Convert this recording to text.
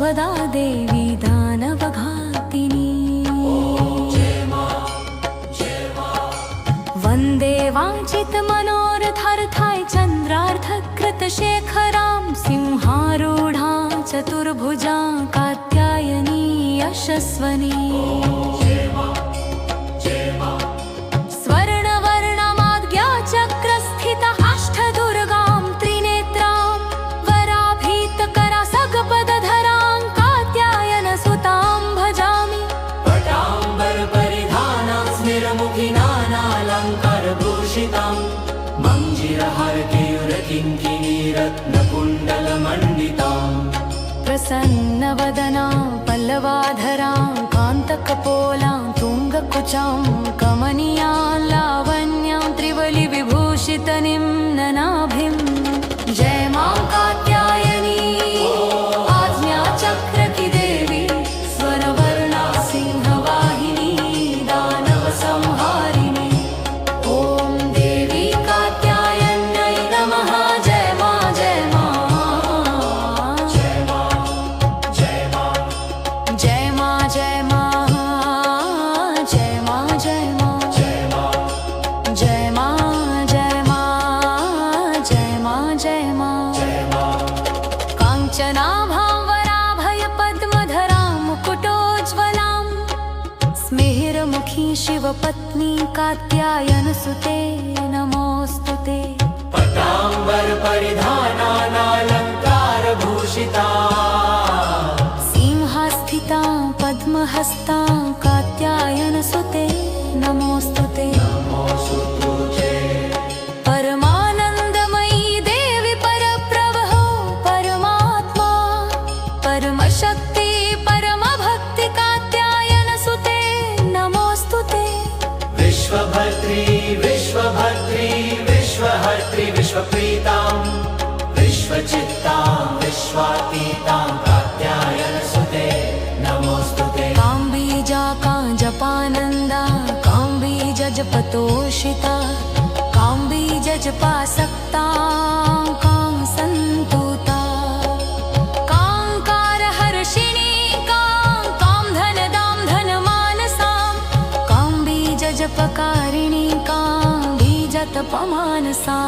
स्वदा देवी दानवघातिनी। वन्दे वाञ्छितमनोरथार्थाय चन्द्रार्धकृतशेखरां सिंहारूढां चतुर्भुजां कात्यायनी यशस्वनी। प्रसन्नवदनां पल्लवाधरां कान्तकपोलां तुङ्गकुचां कमनीयां लावण्यां त्रिवलिविभूषितनिं ननाभिं। जय मां कात्यायनी आज्ञाचक्रकी देवी स्वरवर्णा सिंहवाहिनी दानवसंहारिणी। ॐ देवी कात्यायन्यै नमः। जय मां जय मां जय मां जय मां जय मां जय मां जय मां जय मां जय मां जय मां जय मां जय मां। काञ्चनाभां वराभयपद्मधरां मुकुटोज्ज्वलां स्मेरमुखी शिवपत्नी कात्यायनसुते नमोऽस्तुते। पट्टाम्बरपरिधानालङ्कारभूषिता सिंहास्थितां पद्महस्तां कात्यायनसुते नमोऽस्तुते। परमानन्दमयी देवी परप्रभो परमात्मा परमशक्ति परमभक्ति कात्यायनसुते नमोऽस्तुते। विश्वभर्त्री विश्वभर्त्री विश्वहर्त्री विश्वप्रीतां विश्वचित्तां विश्वातीतां कात्यायनसुते नमोऽस्तुते। काम्बीजा काञ्जपानन्दा काम्बीजजपतोषिता काम्बीजजपासक्ता कांसन्तुता काङ्कारहर्षिणी कां धनदां धनमानसां काम्बीजजपकारिणी काम्बीजतपमानसा।